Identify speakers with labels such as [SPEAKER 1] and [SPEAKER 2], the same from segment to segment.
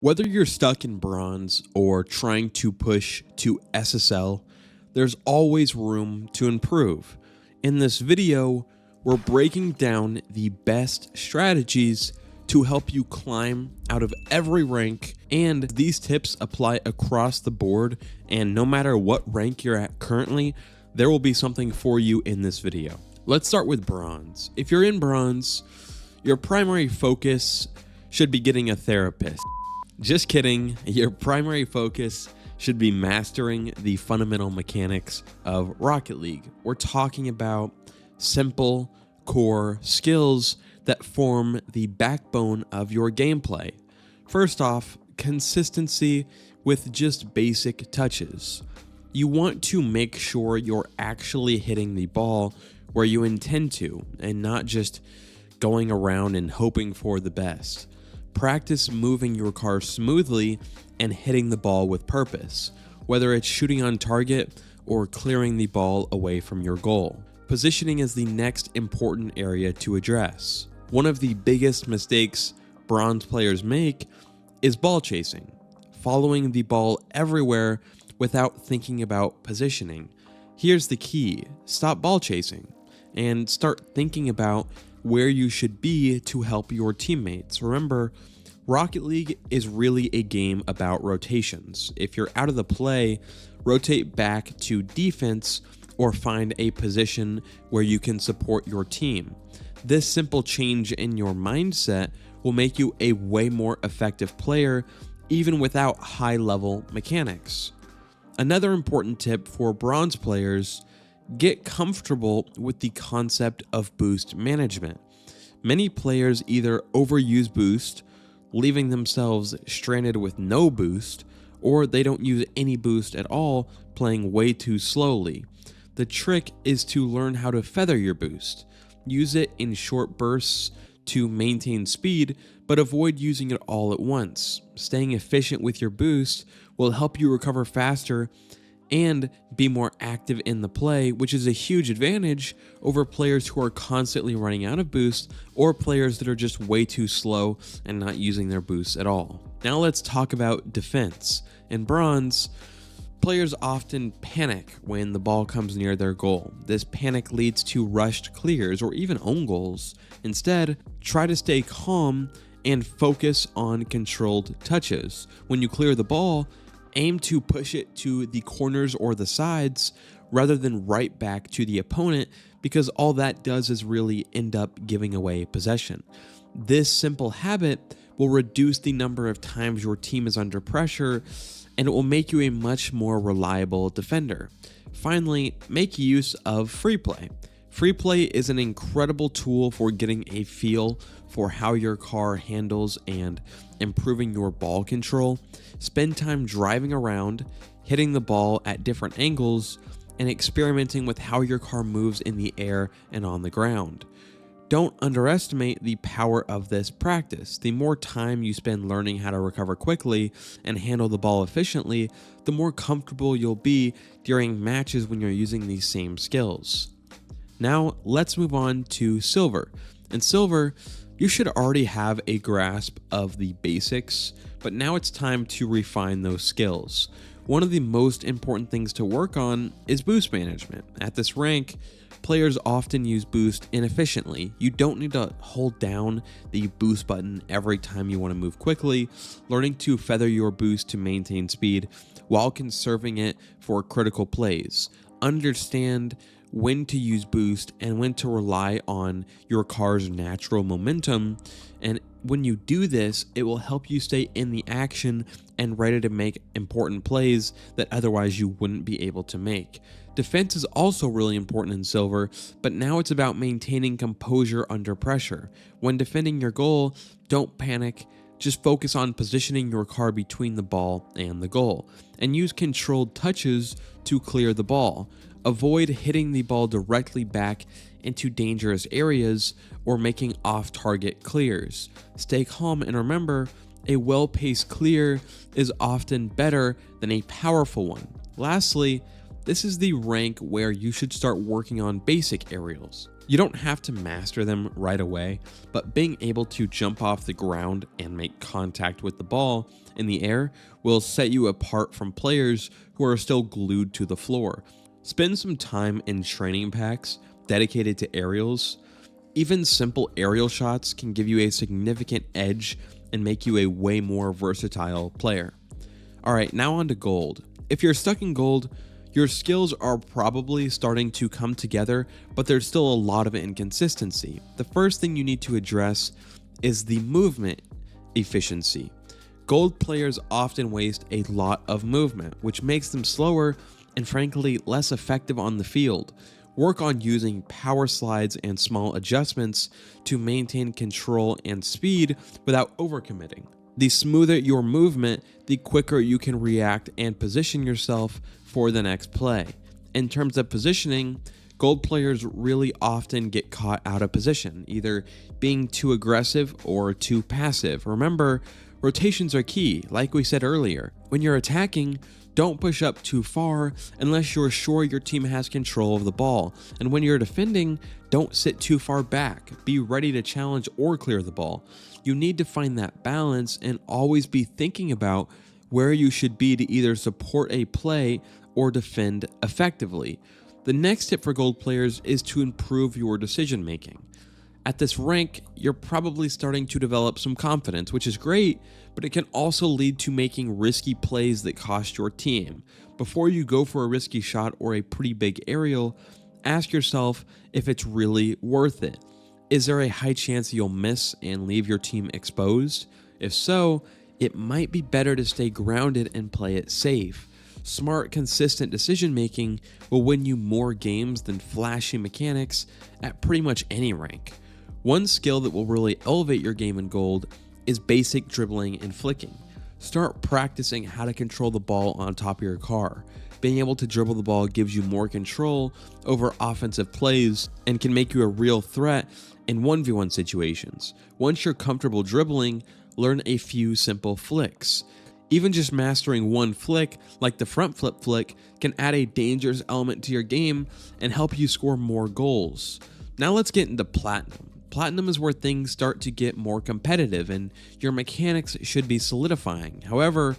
[SPEAKER 1] Whether you're stuck in bronze or trying to push to SSL, there's always room to improve. In this video, we're breaking down the best strategies to help you climb out of every rank, and these tips apply across the board, and no matter what rank you're at currently, there will be something for you in this video. Let's start with bronze. If you're in bronze, your primary focus should be getting a therapist. Just kidding, your primary focus should be mastering the fundamental mechanics of Rocket League. We're talking about simple core skills that form the backbone of your gameplay. First off, consistency with just basic touches. You want to make sure you're actually hitting the ball where you intend to and not just going around and hoping for the best. Practice moving your car smoothly and hitting the ball with purpose, whether it's shooting on target or clearing the ball away from your goal. Positioning is the next important area to address. One of the biggest mistakes bronze players make is ball chasing, following the ball everywhere without thinking about positioning. Here's the key: stop ball chasing and start thinking about where you should be to help your teammates. Remember, Rocket League is really a game about rotations. If you're out of the play, rotate back to defense or find a position where you can support your team. This simple change in your mindset will make you a way more effective player, even without high-level mechanics. Another important tip for bronze players: get comfortable with the concept of boost management. Many players either overuse boost, leaving themselves stranded with no boost, or they don't use any boost at all, playing way too slowly. The trick is to learn how to feather your boost. Use it in short bursts to maintain speed, but avoid using it all at once. Staying efficient with your boost will help you recover faster and be more active in the play, which is a huge advantage over players who are constantly running out of boost or players that are just way too slow and not using their boosts at all. Now let's talk about defense. In bronze, players often panic when the ball comes near their goal. This panic leads to rushed clears or even own goals. Instead, try to stay calm and focus on controlled touches. When you clear the ball, aim to push it to the corners or the sides rather than right back to the opponent, because all that does is really end up giving away possession. This simple habit will reduce the number of times your team is under pressure, and it will make you a much more reliable defender. Finally, make use of free play. Free play is an incredible tool for getting a feel for how your car handles and improving your ball control. Spend time driving around, hitting the ball at different angles, and experimenting with how your car moves in the air and on the ground. Don't underestimate the power of this practice. The more time you spend learning how to recover quickly and handle the ball efficiently, the more comfortable you'll be during matches when you're using these same skills. Now, let's move on to silver. In silver, you should already have a grasp of the basics, but now it's time to refine those skills. One of the most important things to work on is boost management. At this rank, players often use boost inefficiently. You don't need to hold down the boost button every time you want to move quickly. Learning to feather your boost to maintain speed while conserving it for critical plays. Understand when to use boost and when to rely on your car's natural momentum. And when you do this, it will help you stay in the action and ready to make important plays that otherwise you wouldn't be able to make. Defense is also really important in silver, but now it's about maintaining composure under pressure. When defending your goal, don't panic. Just focus on positioning your car between the ball and the goal, and use controlled touches to clear the ball. Avoid hitting the ball directly back into dangerous areas or making off-target clears. Stay calm and remember, a well-paced clear is often better than a powerful one. Lastly, this is the rank where you should start working on basic aerials. You don't have to master them right away, but being able to jump off the ground and make contact with the ball in the air will set you apart from players who are still glued to the floor. Spend some time in training packs dedicated to aerials. Even simple aerial shots can give you a significant edge and make you a way more versatile player. Alright, now on to gold. If you're stuck in gold, your skills are probably starting to come together, but there's still a lot of inconsistency. The first thing you need to address is the movement efficiency. Gold players often waste a lot of movement, which makes them slower and frankly less effective on the field. Work on using power slides and small adjustments to maintain control and speed without overcommitting. The smoother your movement, the quicker you can react and position yourself for the next play. In terms of positioning, gold players really often get caught out of position, either being too aggressive or too passive. Remember, rotations are key, like we said earlier. When you're attacking, don't push up too far unless you're sure your team has control of the ball. And when you're defending, don't sit too far back. Be ready to challenge or clear the ball. You need to find that balance and always be thinking about where you should be to either support a play or defend effectively. The next tip for gold players is to improve your decision making. At this rank, you're probably starting to develop some confidence, which is great, but it can also lead to making risky plays that cost your team. Before you go for a risky shot or a pretty big aerial, ask yourself if it's really worth it. Is there a high chance you'll miss and leave your team exposed? If so, it might be better to stay grounded and play it safe. Smart, consistent decision making will win you more games than flashy mechanics at pretty much any rank. One skill that will really elevate your game in gold is basic dribbling and flicking. Start practicing how to control the ball on top of your car. Being able to dribble the ball gives you more control over offensive plays and can make you a real threat in 1v1 situations. Once you're comfortable dribbling, learn a few simple flicks. Even just mastering one flick, like the front flip flick, can add a dangerous element to your game and help you score more goals. Now let's get into platinum. Platinum is where things start to get more competitive and your mechanics should be solidifying. However,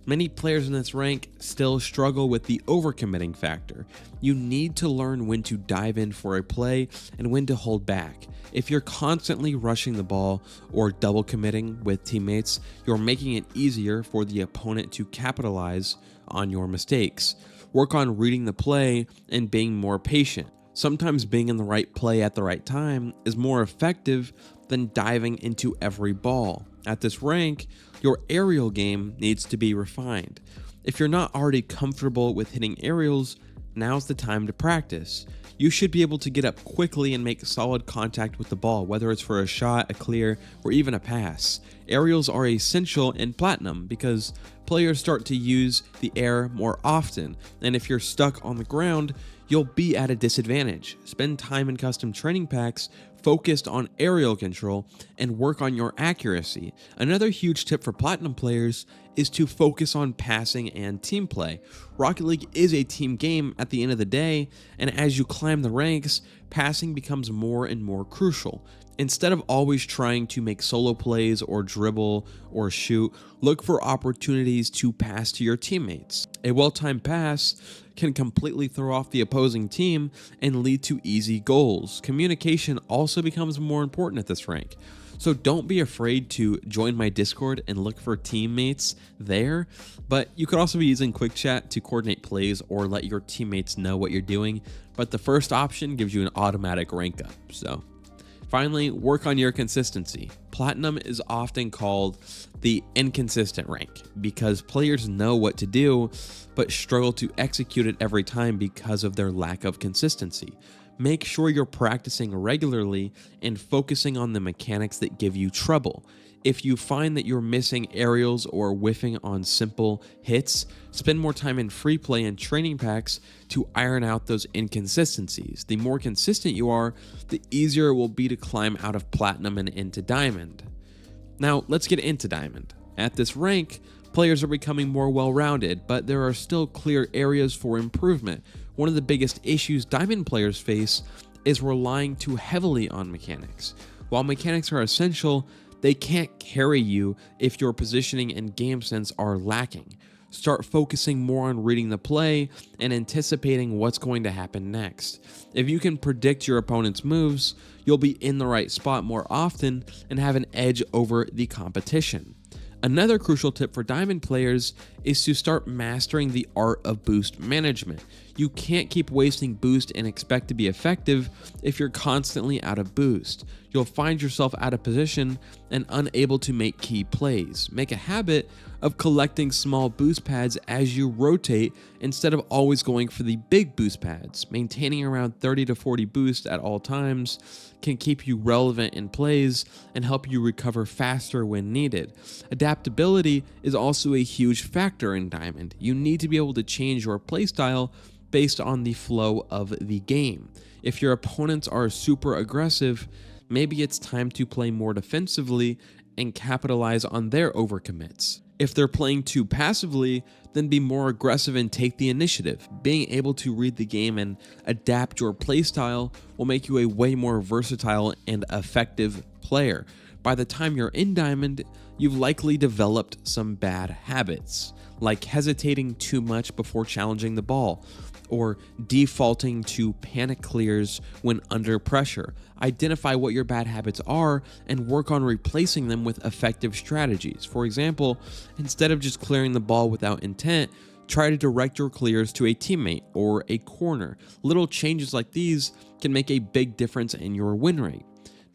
[SPEAKER 1] many players in this rank still struggle with the overcommitting factor. You need to learn when to dive in for a play and when to hold back. If you're constantly rushing the ball or double committing with teammates, you're making it easier for the opponent to capitalize on your mistakes. Work on reading the play and being more patient. Sometimes being in the right play at the right time is more effective than diving into every ball. At this rank, your aerial game needs to be refined. If you're not already comfortable with hitting aerials, now's the time to practice. You should be able to get up quickly and make solid contact with the ball, whether it's for a shot, a clear, or even a pass. Aerials are essential in platinum because players start to use the air more often, and if you're stuck on the ground, you'll be at a disadvantage. Spend time in custom training packs focused on aerial control and work on your accuracy. Another huge tip for platinum players is to focus on passing and team play. Rocket League is a team game at the end of the day, and as you climb the ranks, passing becomes more and more crucial. Instead of always trying to make solo plays or dribble or shoot, look for opportunities to pass to your teammates. A well-timed pass can completely throw off the opposing team and lead to easy goals. Communication also becomes more important at this rank. So don't be afraid to join my Discord and look for teammates there, but you could also be using Quick Chat to coordinate plays or let your teammates know what you're doing, but the first option gives you an automatic rank up. So finally, work on your consistency. Platinum is often called the inconsistent rank because players know what to do but struggle to execute it every time because of their lack of consistency. Make sure you're practicing regularly and focusing on the mechanics that give you trouble. If you find that you're missing aerials or whiffing on simple hits, spend more time in free play and training packs to iron out those inconsistencies. The more consistent you are, the easier it will be to climb out of platinum and into diamond. Now, let's get into diamond. At this rank, players are becoming more well-rounded, but there are still clear areas for improvement. One of the biggest issues diamond players face is relying too heavily on mechanics. While mechanics are essential, they can't carry you if your positioning and game sense are lacking. Start focusing more on reading the play and anticipating what's going to happen next. If you can predict your opponent's moves, you'll be in the right spot more often and have an edge over the competition. Another crucial tip for Diamond players is to start mastering the art of boost management. You can't keep wasting boost and expect to be effective if you're constantly out of boost. You'll find yourself out of position and unable to make key plays. Make a habit of collecting small boost pads as you rotate instead of always going for the big boost pads. Maintaining around 30 to 40 boost at all times can keep you relevant in plays and help you recover faster when needed. Adaptability is also a huge factor in Diamond. You need to be able to change your playstyle based on the flow of the game. If your opponents are super aggressive, maybe it's time to play more defensively and capitalize on their overcommits. If they're playing too passively, then be more aggressive and take the initiative. Being able to read the game and adapt your playstyle will make you a way more versatile and effective player. By the time you're in Diamond, you've likely developed some bad habits, like hesitating too much before challenging the ball, or defaulting to panic clears when under pressure. Identify what your bad habits are and work on replacing them with effective strategies. For example, instead of just clearing the ball without intent, try to direct your clears to a teammate or a corner. Little changes like these can make a big difference in your win rate.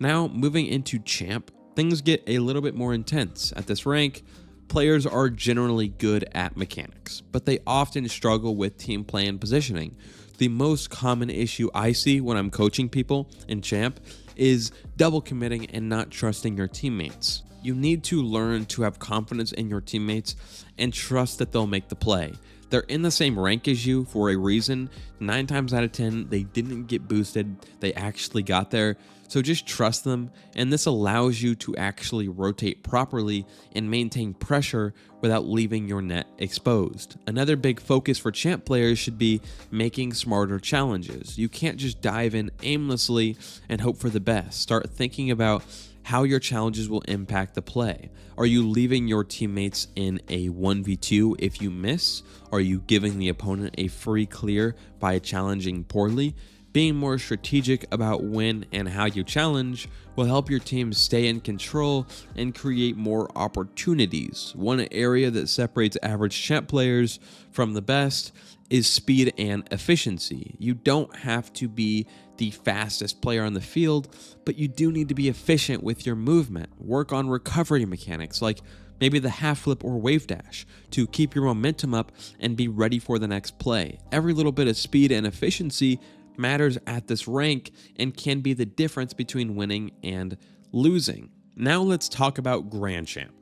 [SPEAKER 1] Now, moving into Champ, things get a little bit more intense. At this rank, players are generally good at mechanics, but they often struggle with team play and positioning. The most common issue I see when I'm coaching people in Champ is double committing and not trusting your teammates. You need to learn to have confidence in your teammates and trust that they'll make the play. They're in the same rank as you for a reason. 9 times out of 10, they didn't get boosted. They actually got there. So just trust them, and this allows you to actually rotate properly and maintain pressure without leaving your net exposed. Another big focus for Champ players should be making smarter challenges. You can't just dive in aimlessly and hope for the best. Start thinking about how your challenges will impact the play. Are you leaving your teammates in a 1v2 if you miss? Are you giving the opponent a free clear by challenging poorly? Being more strategic about when and how you challenge will help your team stay in control and create more opportunities. One area that separates average Champ players from the best is speed and efficiency. You don't have to be the fastest player on the field, but you do need to be efficient with your movement. Work on recovery mechanics like maybe the half flip or wave dash to keep your momentum up and be ready for the next play. Every little bit of speed and efficiency matters at this rank and can be the difference between winning and losing. Now let's talk about Grand Champ.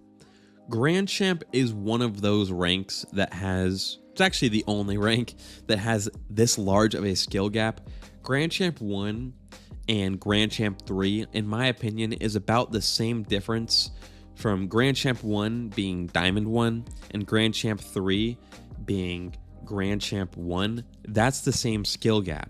[SPEAKER 1] Grand Champ is one of those ranks that it's actually the only rank that has this large of a skill gap. Grand Champ 1 and Grand Champ 3, in my opinion, is about the same difference from Grand Champ 1 being Diamond 1 and Grand Champ 3 being Grand Champ 1. That's the same skill gap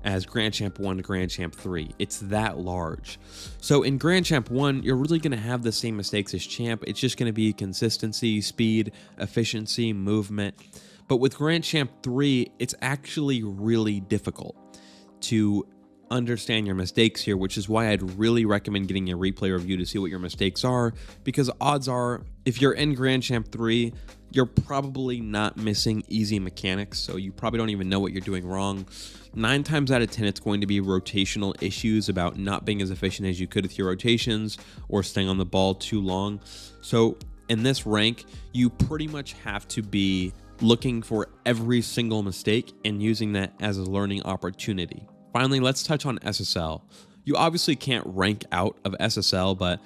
[SPEAKER 1] as Grand Champ 1 to Grand Champ 3. It's that large. So in Grand Champ 1, you're really going to have the same mistakes as Champ. It's just going to be consistency, speed, efficiency, movement. But with Grand Champ 3, it's actually really difficult to understand your mistakes here, which is why I'd really recommend getting a replay review to see what your mistakes are, because odds are if you're in Grand Champ 3, you're probably not missing easy mechanics, so you probably don't even know what you're doing wrong. 9 times out of 10, it's going to be rotational issues about not being as efficient as you could with your rotations or staying on the ball too long. So in this rank, you pretty much have to be looking for every single mistake and using that as a learning opportunity. Finally, let's touch on SSL. You obviously can't rank out of SSL, but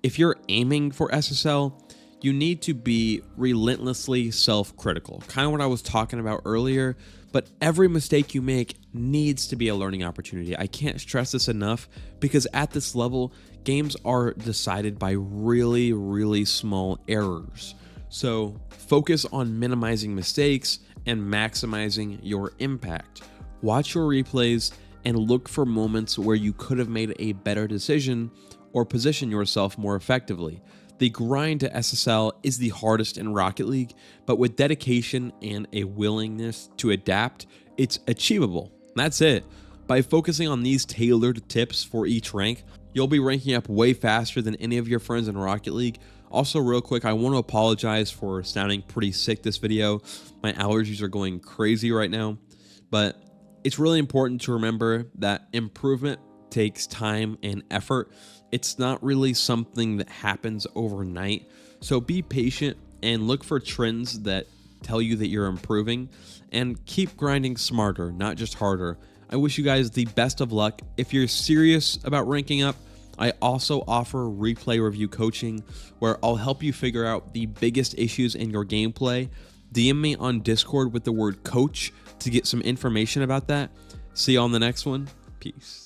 [SPEAKER 1] if you're aiming for SSL, you need to be relentlessly self-critical. Kind of what I was talking about earlier, but every mistake you make needs to be a learning opportunity. I can't stress this enough because at this level, games are decided by really, really small errors. So focus on minimizing mistakes and maximizing your impact. Watch your replays and look for moments where you could have made a better decision or position yourself more effectively. The grind to SSL is the hardest in Rocket League, but with dedication and a willingness to adapt, it's achievable. That's it. By focusing on these tailored tips for each rank, you'll be ranking up way faster than any of your friends in Rocket League. Also, real quick, I want to apologize for sounding pretty sick this video. My allergies are going crazy right now, but it's really important to remember that improvement takes time and effort. It's not really something that happens overnight. So be patient and look for trends that tell you that you're improving, and keep grinding smarter, not just harder. I wish you guys the best of luck. If you're serious about ranking up, I also offer replay review coaching where I'll help you figure out the biggest issues in your gameplay. DM me on Discord with the word coach to get some information about that. See you on the next one. Peace.